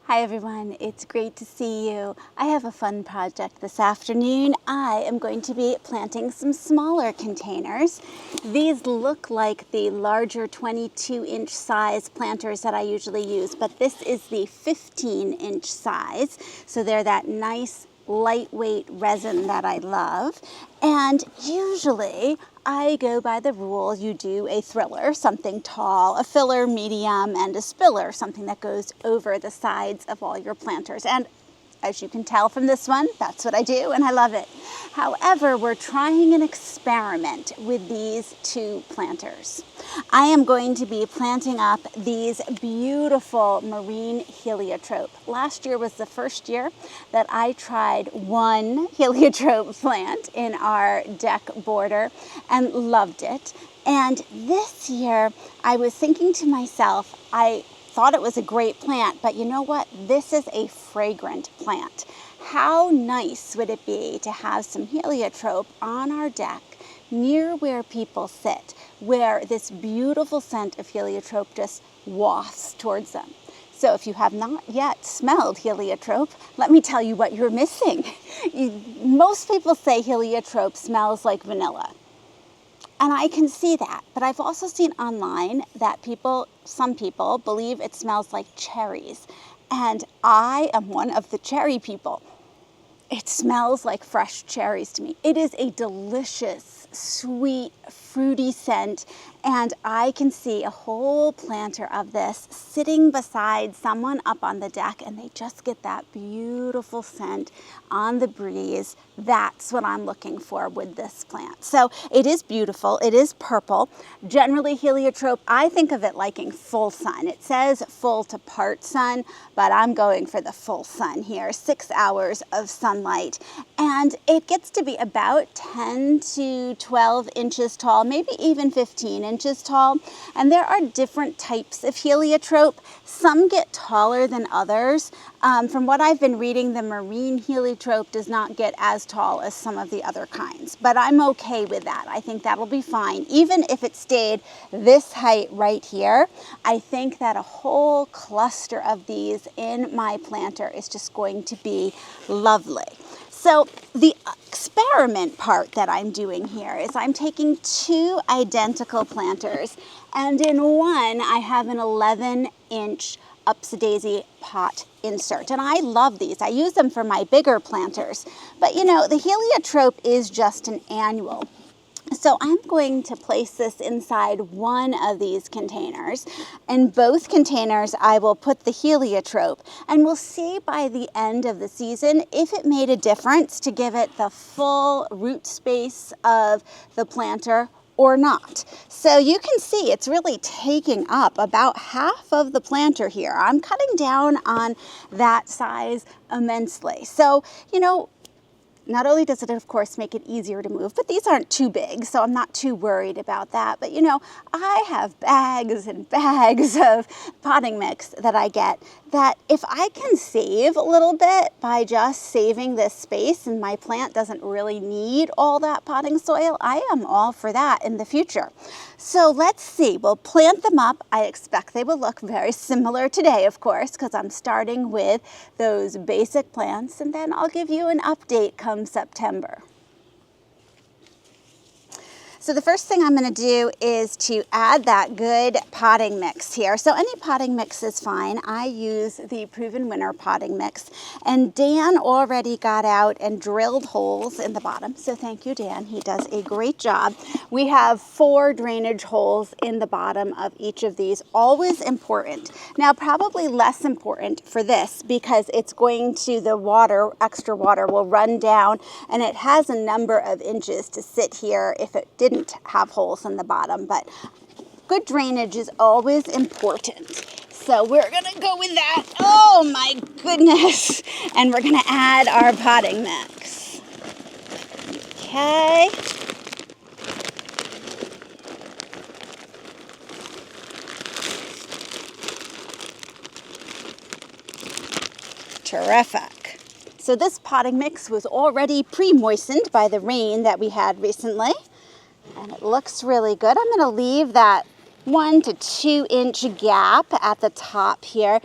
Hi everyone, it's great to see you. I have a fun project this afternoon. I am going to be planting some smaller containers. These look like the larger 22-inch size planters that I usually use, but this is the 15-inch size. So they're that nice lightweight resin that I love. And usually I go by the rule, you do a thriller, something tall, a filler, medium, and a spiller, something that goes over the sides of all your planters. And as you can tell from this one, that's what I do, and I love it. However, we're trying an experiment with these two planters. I am going to be planting up these beautiful marine heliotrope. Last year was the first year that I tried one heliotrope plant in our deck border and loved it. And this year, I was thinking to myself, I thought it was a great plant, but you know what? This is a fragrant plant. How nice would it be to have some heliotrope on our deck near where people sit, where this beautiful scent of heliotrope just wafts towards them. So if you have not yet smelled heliotrope, let me tell you what you're missing. Most people say heliotrope smells like vanilla. And I can see that, but I've also seen online that some people believe it smells like cherries. And I am one of the cherry people. It smells like fresh cherries to me. It is a delicious, sweet, fruity scent, and I can see a whole planter of this sitting beside someone up on the deck, and they just get that beautiful scent on the breeze. That's what I'm looking for with this plant. So it is beautiful. It is purple. Generally, heliotrope, I think of it liking full sun. It says full to part sun, but I'm going for the full sun here, 6 hours of sunlight. And it gets to be about 10 to 12 inches tall, maybe even 15 inches tall. And there are different types of heliotrope. Some get taller than others. From what I've been reading, the marine heliotrope does not get as tall as some of the other kinds, but I'm okay with that. I think that'll be fine. Even if it stayed this height right here, I think that a whole cluster of these in my planter is just going to be lovely. So the experiment part that I'm doing here is I'm taking two identical planters, and in one I have an 11-inch Upsy-daisy pot insert. And I love these. I use them for my bigger planters. But you know, the heliotrope is just an annual. So I'm going to place this inside one of these containers. In both containers, I will put the heliotrope, and we'll see by the end of the season if it made a difference to give it the full root space of the planter or not. So you can see it's really taking up about half of the planter here. I'm cutting down on that size immensely. So, you know, not only does it, of course, make it easier to move, but these aren't too big, so I'm not too worried about that. But, you know, I have bags and bags of potting mix that I get that if I can save a little bit by just saving this space and my plant doesn't really need all that potting soil, I am all for that in the future. So let's see. We'll plant them up. I expect they will look very similar today, of course, because I'm starting with those basic plants, and then I'll give you an update come September. So the first thing I'm going to do is to add that good potting mix here. So any potting mix is fine. I use the Proven Winner potting mix. And Dan already got out and drilled holes in the bottom. So thank you, Dan. He does a great job. We have 4 drainage holes in the bottom of each of these. Always important. Now, probably less important for this because it's going to, the water, extra water will run down, and it has a number of inches to sit here if it didn't have holes in the bottom, but good drainage is always important. So we're gonna go with that. Oh my goodness. And we're gonna add our potting mix. Okay. Terrific. So this potting mix was already pre-moistened by the rain that we had recently. And it looks really good. I'm going to leave that 1 to 2 inch gap at the top here.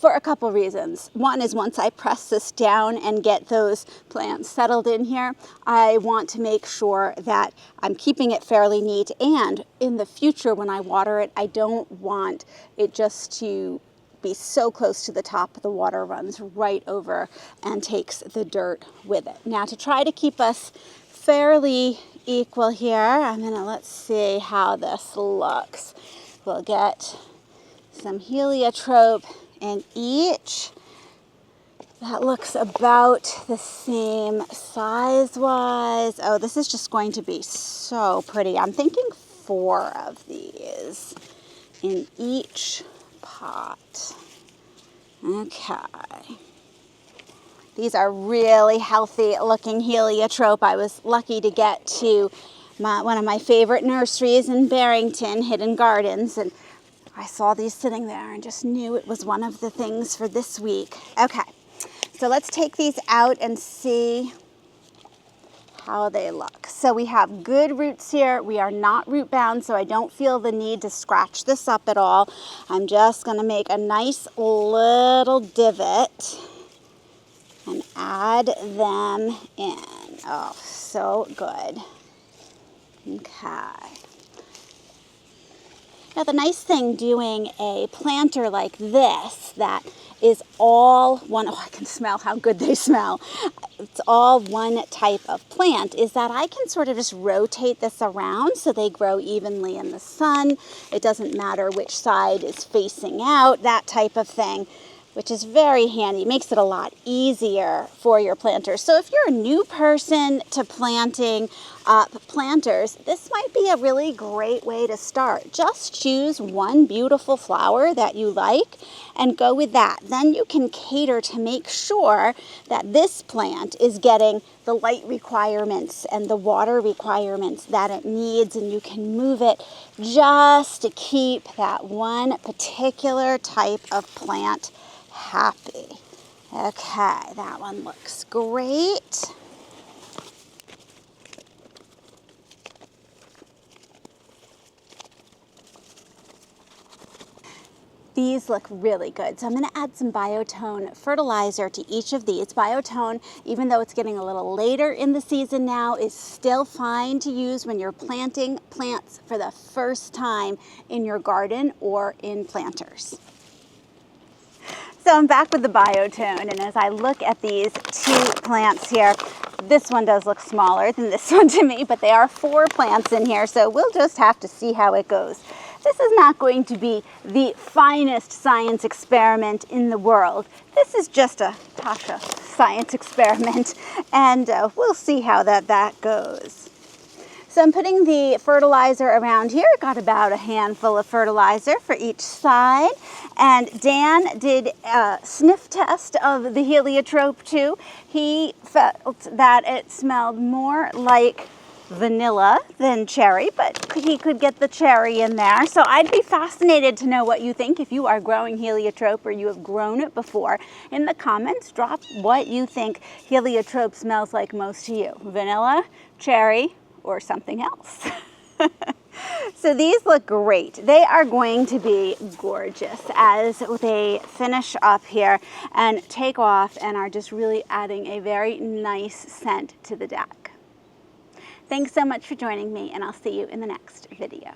for a couple reasons. One is once I press this down and get those plants settled in here, I want to make sure that I'm keeping it fairly neat, and in the future when I water it, I don't want it just to be so close to the top, the water runs right over and takes the dirt with it. Now, to try to keep us fairly equal here, let's see how this looks. We'll get some heliotrope in each. That looks about the same size-wise. Oh, this is just going to be so pretty. I'm thinking 4 of these in each pot. Okay. These are really healthy looking heliotrope. I was lucky to get to one of my favorite nurseries in Barrington, Hidden Gardens, and I saw these sitting there and just knew it was one of the things for this week. Okay, so let's take these out and see how they look. So we have good roots here. We are not root bound, so I don't feel the need to scratch this up at all. I'm just going to make a nice little divot and add them in. Oh, so good. Okay. Now the nice thing doing a planter like this that is all one, oh, I can smell how good they smell. It's all one type of plant, is that I can sort of just rotate this around so they grow evenly in the sun. It doesn't matter which side is facing out, that type of thing, which is very handy. It makes it a lot easier for your planters. So if you're a new person to planting planters, this might be a really great way to start. Just choose one beautiful flower that you like and go with that. Then you can cater to make sure that this plant is getting the light requirements and the water requirements that it needs, and you can move it just to keep that one particular type of plant happy. Okay, that one looks great. These look really good. So I'm going to add some Biotone fertilizer to each of these. Biotone, even though it's getting a little later in the season now, is still fine to use when you're planting plants for the first time in your garden or in planters. So I'm back with the Biotone, and as I look at these 2 plants here, this one does look smaller than this one to me, but there are 4 plants in here, so we'll just have to see how it goes. This is not going to be the finest science experiment in the world. This is just a Tasha science experiment, and we'll see how that goes. So I'm putting the fertilizer around here. Got about a handful of fertilizer for each side. And Dan did a sniff test of the heliotrope too. He felt that it smelled more like vanilla than cherry, but he could get the cherry in there. So I'd be fascinated to know what you think if you are growing heliotrope or you have grown it before. In the comments, drop what you think heliotrope smells like most to you. Vanilla, cherry, or something else. So these look great. They are going to be gorgeous as they finish up here and take off and are just really adding a very nice scent to the deck. Thanks so much for joining me, and I'll see you in the next video.